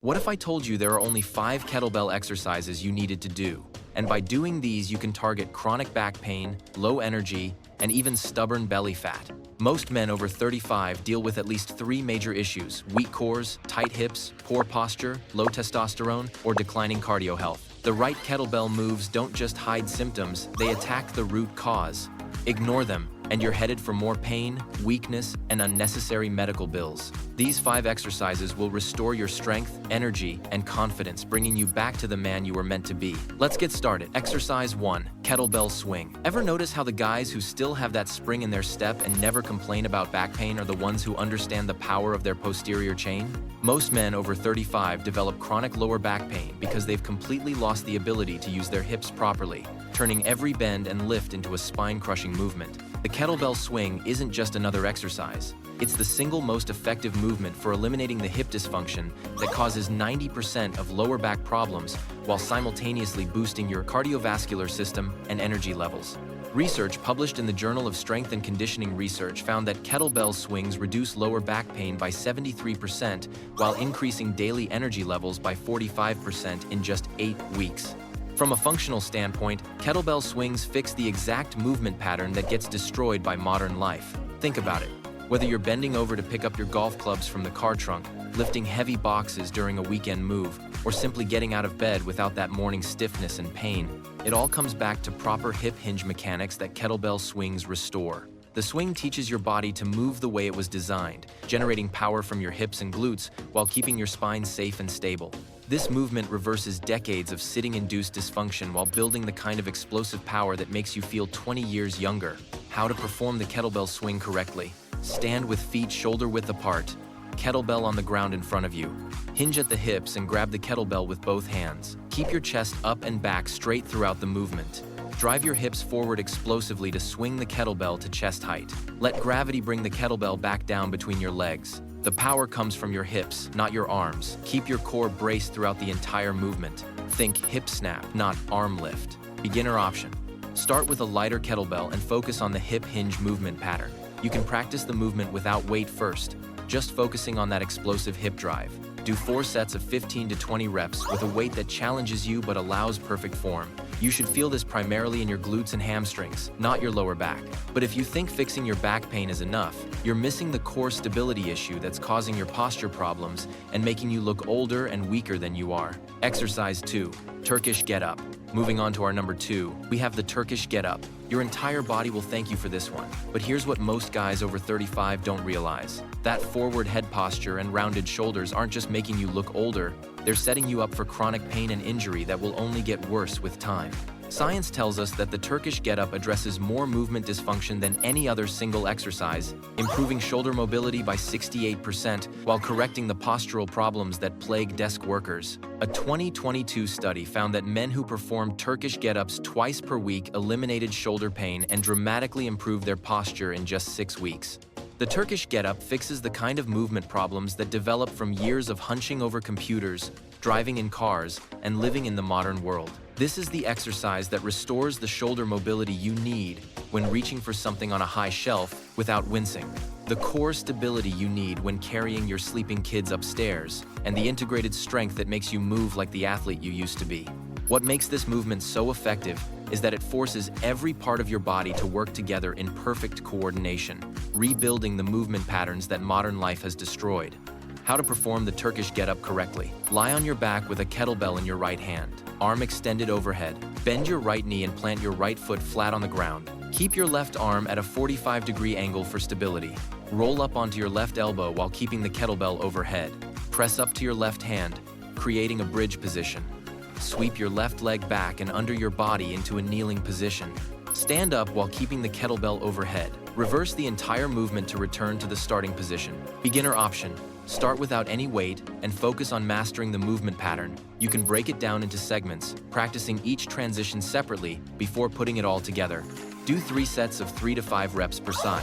What if I told you there are only 5 kettlebell exercises you needed to do? And by doing these, you can target chronic back pain, low energy, and even stubborn belly fat. Most men over 35 deal with at least 3 major issues: weak cores, tight hips, poor posture, low testosterone, or declining cardio health. The right kettlebell moves don't just hide symptoms, they attack the root cause. Ignore them, and you're headed for more pain, weakness, and unnecessary medical bills. These 5 exercises will restore your strength, energy, and confidence, bringing you back to the man you were meant to be. Let's get started. Exercise 1. Kettlebell swing. Ever notice how the guys who still have that spring in their step and never complain about back pain are the ones who understand the power of their posterior chain? Most men over 35 develop chronic lower back pain because they've completely lost the ability to use their hips properly, turning every bend and lift into a spine-crushing movement. The kettlebell swing isn't just another exercise. It's the single most effective movement for eliminating the hip dysfunction that causes 90% of lower back problems while simultaneously boosting your cardiovascular system and energy levels. Research published in the Journal of Strength and Conditioning Research found that kettlebell swings reduce lower back pain by 73% while increasing daily energy levels by 45% in just 8 weeks. From a functional standpoint, kettlebell swings fix the exact movement pattern that gets destroyed by modern life. Think about it. Whether you're bending over to pick up your golf clubs from the car trunk, lifting heavy boxes during a weekend move, or simply getting out of bed without that morning stiffness and pain, it all comes back to proper hip hinge mechanics that kettlebell swings restore. The swing teaches your body to move the way it was designed, generating power from your hips and glutes while keeping your spine safe and stable. This movement reverses decades of sitting-induced dysfunction while building the kind of explosive power that makes you feel 20 years younger. How to perform the kettlebell swing correctly. Stand with feet shoulder-width apart, kettlebell on the ground in front of you. Hinge at the hips and grab the kettlebell with both hands. Keep your chest up and back straight throughout the movement. Drive your hips forward explosively to swing the kettlebell to chest height. Let gravity bring the kettlebell back down between your legs. The power comes from your hips, not your arms. Keep your core braced throughout the entire movement. Think hip snap, not arm lift. Beginner option. Start with a lighter kettlebell and focus on the hip hinge movement pattern. You can practice the movement without weight first, just focusing on that explosive hip drive. Do 4 sets of 15 to 20 reps with a weight that challenges you but allows perfect form. You should feel this primarily in your glutes and hamstrings, not your lower back. But if you think fixing your back pain is enough, you're missing the core stability issue that's causing your posture problems and making you look older and weaker than you are. Exercise 2. Turkish Get Up. Moving on to our number 2, we have the Turkish Get Up. Your entire body will thank you for this one. But here's what most guys over 35 don't realize. That forward head posture and rounded shoulders aren't just making you look older, they're setting you up for chronic pain and injury that will only get worse with time. Science tells us that the Turkish Get Up addresses more movement dysfunction than any other single exercise, improving shoulder mobility by 68% while correcting the postural problems that plague desk workers. A 2022 study found that men who performed Turkish Get Ups twice per week eliminated shoulder pain and dramatically improved their posture in just 6 weeks. The Turkish Get Up fixes the kind of movement problems that develop from years of hunching over computers, driving in cars, and living in the modern world. This is the exercise that restores the shoulder mobility you need when reaching for something on a high shelf without wincing, the core stability you need when carrying your sleeping kids upstairs, and the integrated strength that makes you move like the athlete you used to be. What makes this movement so effective is that it forces every part of your body to work together in perfect coordination, rebuilding the movement patterns that modern life has destroyed. How to perform the Turkish Get Up correctly. Lie on your back with a kettlebell in your right hand, arm extended overhead. Bend your right knee and plant your right foot flat on the ground. Keep your left arm at a 45-degree angle for stability. Roll up onto your left elbow while keeping the kettlebell overhead. Press up to your left hand, creating a bridge position. Sweep your left leg back and under your body into a kneeling position. Stand up while keeping the kettlebell overhead. Reverse the entire movement to return to the starting position. Beginner option. Start without any weight and focus on mastering the movement pattern. You can break it down into segments, practicing each transition separately before putting it all together. Do 3 sets of 3 to 5 reps per side.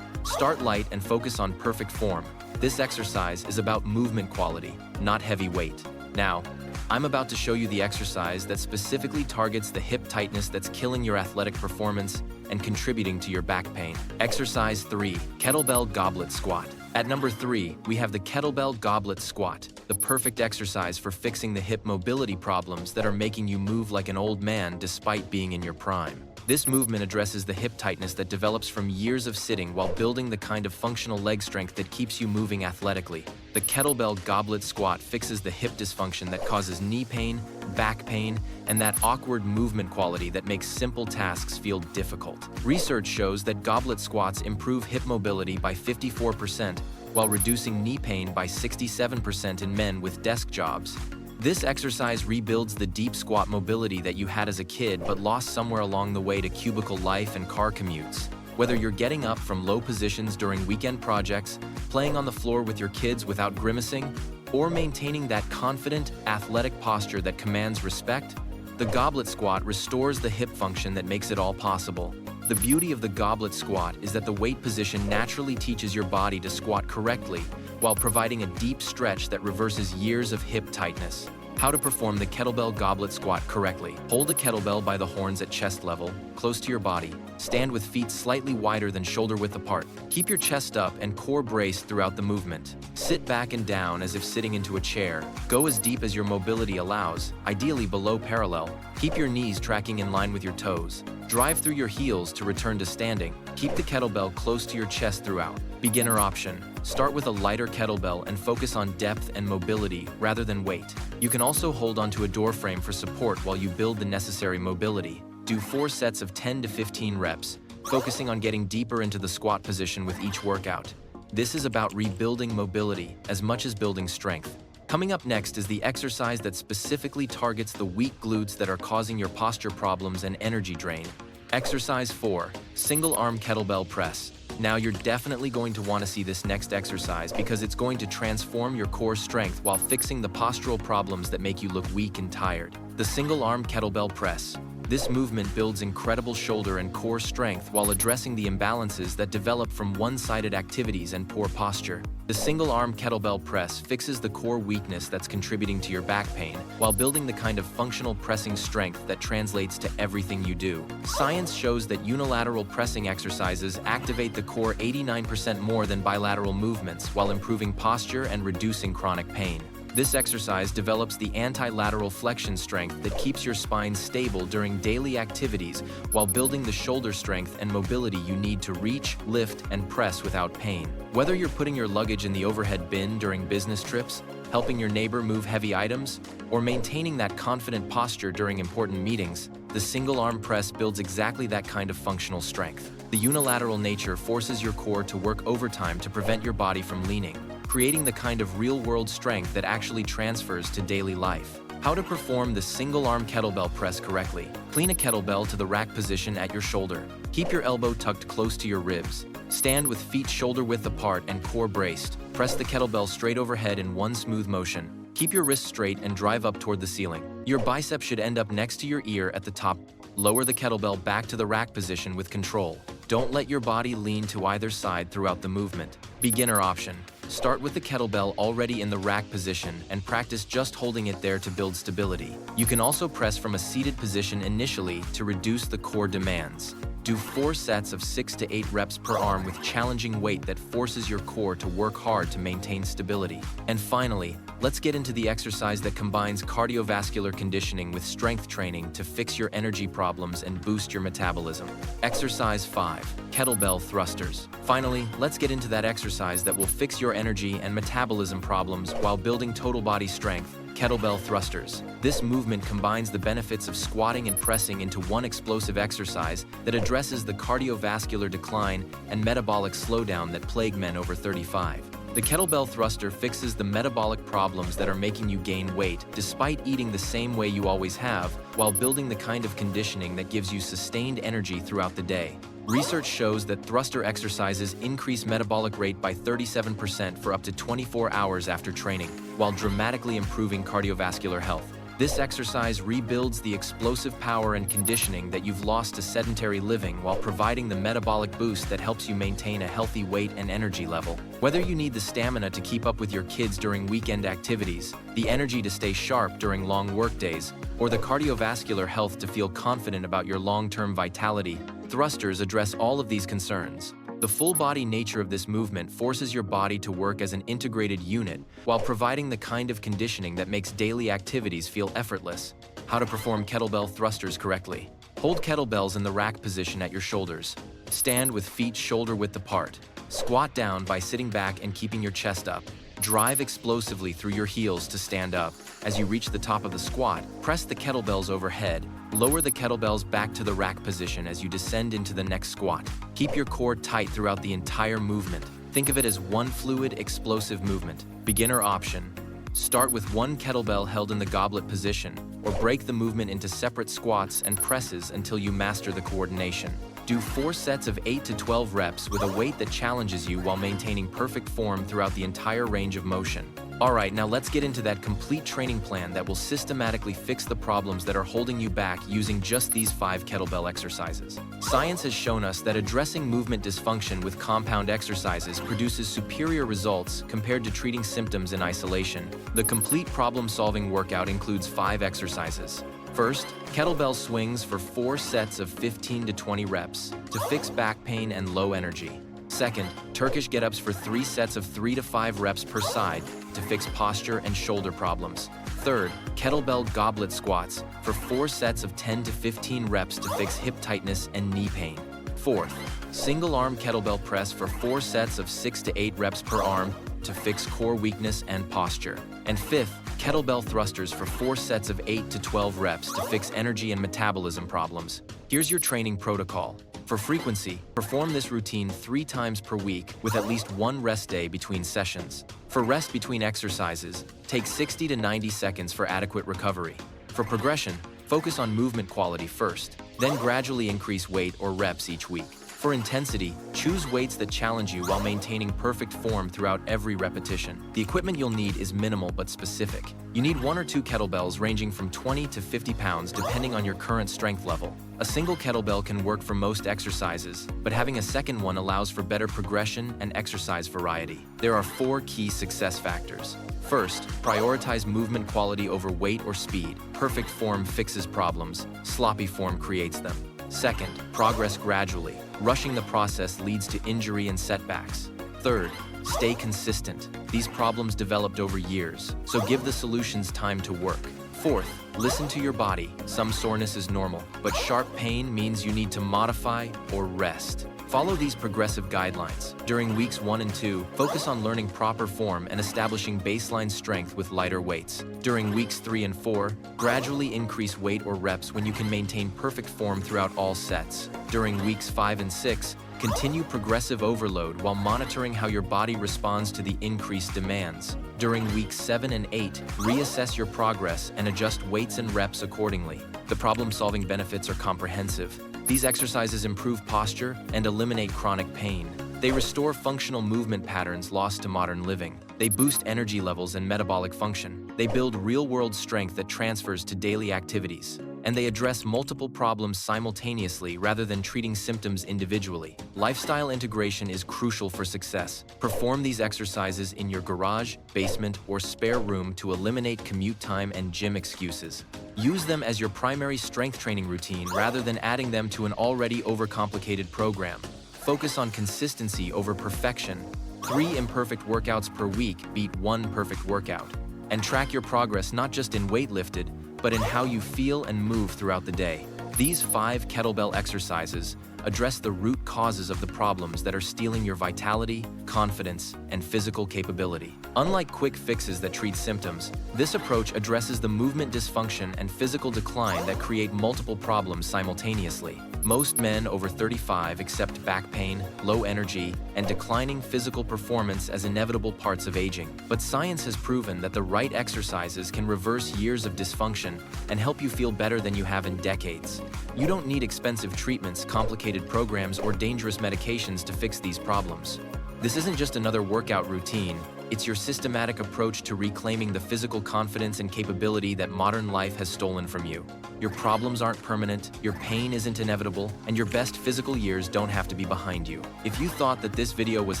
Start light and focus on perfect form. This exercise is about movement quality, not heavy weight. Now, I'm about to show you the exercise that specifically targets the hip tightness that's killing your athletic performance and contributing to your back pain. Exercise 3, Kettlebell Goblet Squat. At number 3, we have the Kettlebell Goblet Squat, the perfect exercise for fixing the hip mobility problems that are making you move like an old man despite being in your prime. This movement addresses the hip tightness that develops from years of sitting while building the kind of functional leg strength that keeps you moving athletically. The Kettlebell Goblet Squat fixes the hip dysfunction that causes knee pain, back pain, and that awkward movement quality that makes simple tasks feel difficult. Research shows that goblet squats improve hip mobility by 54%, while reducing knee pain by 67% in men with desk jobs. This exercise rebuilds the deep squat mobility that you had as a kid but lost somewhere along the way to cubicle life and car commutes. Whether you're getting up from low positions during weekend projects, playing on the floor with your kids without grimacing, or maintaining that confident, athletic posture that commands respect, the goblet squat restores the hip function that makes it all possible. The beauty of the goblet squat is that the weight position naturally teaches your body to squat correctly while providing a deep stretch that reverses years of hip tightness. How to perform the kettlebell goblet squat correctly. Hold a kettlebell by the horns at chest level, close to your body. Stand with feet slightly wider than shoulder width apart. Keep your chest up and core braced throughout the movement. Sit back and down as if sitting into a chair. Go as deep as your mobility allows, ideally below parallel. Keep your knees tracking in line with your toes. Drive through your heels to return to standing. Keep the kettlebell close to your chest throughout. Beginner option. Start with a lighter kettlebell and focus on depth and mobility rather than weight. You can also hold onto a door frame for support while you build the necessary mobility. Do 4 sets of 10 to 15 reps, focusing on getting deeper into the squat position with each workout. This is about rebuilding mobility as much as building strength. Coming up next is the exercise that specifically targets the weak glutes that are causing your posture problems and energy drain. Exercise 4, single arm kettlebell press. Now you're definitely going to want to see this next exercise because it's going to transform your core strength while fixing the postural problems that make you look weak and tired. The single arm kettlebell press. This movement builds incredible shoulder and core strength while addressing the imbalances that develop from one-sided activities and poor posture. The single-arm kettlebell press fixes the core weakness that's contributing to your back pain while building the kind of functional pressing strength that translates to everything you do. Science shows that unilateral pressing exercises activate the core 89% more than bilateral movements while improving posture and reducing chronic pain. This exercise develops the anti-lateral flexion strength that keeps your spine stable during daily activities while building the shoulder strength and mobility you need to reach, lift, and press without pain. Whether you're putting your luggage in the overhead bin during business trips, helping your neighbor move heavy items, or maintaining that confident posture during important meetings, the single arm press builds exactly that kind of functional strength. The unilateral nature forces your core to work overtime to prevent your body from leaning, creating the kind of real-world strength that actually transfers to daily life. How to perform the single-arm kettlebell press correctly. Clean a kettlebell to the rack position at your shoulder. Keep your elbow tucked close to your ribs. Stand with feet shoulder-width apart and core braced. Press the kettlebell straight overhead in one smooth motion. Keep your wrists straight and drive up toward the ceiling. Your bicep should end up next to your ear at the top. Lower the kettlebell back to the rack position with control. Don't let your body lean to either side throughout the movement. Beginner option. Start with the kettlebell already in the rack position and practice just holding it there to build stability. You can also press from a seated position initially to reduce the core demands. Do 4 sets of 6 to 8 reps per arm with challenging weight that forces your core to work hard to maintain stability. And finally, let's get into the exercise that combines cardiovascular conditioning with strength training to fix your energy problems and boost your metabolism. Exercise 5, kettlebell thrusters. Finally, let's get into that exercise that will fix your energy and metabolism problems while building total body strength. Kettlebell thrusters. This movement combines the benefits of squatting and pressing into one explosive exercise that addresses the cardiovascular decline and metabolic slowdown that plague men over 35. The kettlebell thruster fixes the metabolic problems that are making you gain weight despite eating the same way you always have, while building the kind of conditioning that gives you sustained energy throughout the day. Research shows that thruster exercises increase metabolic rate by 37% for up to 24 hours after training, while dramatically improving cardiovascular health. This exercise rebuilds the explosive power and conditioning that you've lost to sedentary living while providing the metabolic boost that helps you maintain a healthy weight and energy level. Whether you need the stamina to keep up with your kids during weekend activities, the energy to stay sharp during long work days, or the cardiovascular health to feel confident about your long-term vitality, thrusters address all of these concerns. The full-body nature of this movement forces your body to work as an integrated unit while providing the kind of conditioning that makes daily activities feel effortless. How to perform kettlebell thrusters correctly. Hold kettlebells in the rack position at your shoulders. Stand with feet shoulder-width apart. Squat down by sitting back and keeping your chest up. Drive explosively through your heels to stand up. As you reach the top of the squat, press the kettlebells overhead. Lower the kettlebells back to the rack position as you descend into the next squat. Keep your core tight throughout the entire movement. Think of it as one fluid, explosive movement. Beginner option. Start with one kettlebell held in the goblet position, or break the movement into separate squats and presses until you master the coordination. Do 4 sets of 8 to 12 reps with a weight that challenges you while maintaining perfect form throughout the entire range of motion. Alright, now let's get into that complete training plan that will systematically fix the problems that are holding you back using just these 5 kettlebell exercises. Science has shown us that addressing movement dysfunction with compound exercises produces superior results compared to treating symptoms in isolation. The complete problem-solving workout includes 5 exercises. First, kettlebell swings for 4 sets of 15 to 20 reps to fix back pain and low energy. Second, Turkish get-ups for 3 sets of 3 to 5 reps per side to fix posture and shoulder problems. Third, kettlebell goblet squats for 4 sets of 10 to 15 reps to fix hip tightness and knee pain. Fourth, single-arm kettlebell press for 4 sets of 6 to 8 reps per arm to fix core weakness and posture. And fifth, kettlebell thrusters for 4 sets of 8 to 12 reps to fix energy and metabolism problems. Here's your training protocol. For frequency, perform this routine 3 times per week with at least 1 rest day between sessions. For rest between exercises, take 60 to 90 seconds for adequate recovery. For progression, focus on movement quality first, then gradually increase weight or reps each week. For intensity, choose weights that challenge you while maintaining perfect form throughout every repetition. The equipment you'll need is minimal but specific. You need 1 or 2 kettlebells ranging from 20 to 50 pounds depending on your current strength level. A single kettlebell can work for most exercises, but having a second one allows for better progression and exercise variety. There are 4 key success factors. First, prioritize movement quality over weight or speed. Perfect form fixes problems, sloppy form creates them. Second, progress gradually. Rushing the process leads to injury and setbacks. Third, stay consistent. These problems developed over years, so give the solutions time to work. Fourth, listen to your body. Some soreness is normal, but sharp pain means you need to modify or rest. Follow these progressive guidelines. During weeks 1 and 2, focus on learning proper form and establishing baseline strength with lighter weights. During weeks 3 and 4, gradually increase weight or reps when you can maintain perfect form throughout all sets. During weeks 5 and 6, continue progressive overload while monitoring how your body responds to the increased demands. During weeks 7 and 8, reassess your progress and adjust weights and reps accordingly. The problem-solving benefits are comprehensive. These exercises improve posture and eliminate chronic pain. They restore functional movement patterns lost to modern living. They boost energy levels and metabolic function. They build real-world strength that transfers to daily activities. And they address multiple problems simultaneously rather than treating symptoms individually. Lifestyle integration is crucial for success. Perform these exercises in your garage, basement, or spare room to eliminate commute time and gym excuses. Use them as your primary strength training routine rather than adding them to an already overcomplicated program. Focus on consistency over perfection. 3 imperfect workouts per week beat 1 perfect workout. And track your progress not just in weight lifted, but in how you feel and move throughout the day. These 5 kettlebell exercises address the root causes of the problems that are stealing your vitality, confidence, and physical capability. Unlike quick fixes that treat symptoms, this approach addresses the movement dysfunction and physical decline that create multiple problems simultaneously. Most men over 35 accept back pain, low energy, and declining physical performance as inevitable parts of aging. But science has proven that the right exercises can reverse years of dysfunction and help you feel better than you have in decades. You don't need expensive treatments, complicated programs, or dangerous medications to fix these problems. This isn't just another workout routine. It's your systematic approach to reclaiming the physical confidence and capability that modern life has stolen from you. Your problems aren't permanent, your pain isn't inevitable, and your best physical years don't have to be behind you. If you thought that this video was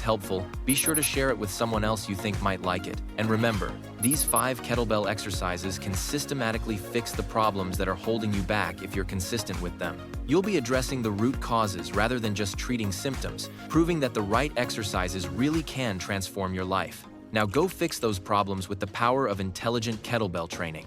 helpful, be sure to share it with someone else you think might like it. And remember, These 5 kettlebell exercises can systematically fix the problems that are holding you back if you're consistent with them. You'll be addressing the root causes rather than just treating symptoms, proving that the right exercises really can transform your life. Now go fix those problems with the power of intelligent kettlebell training.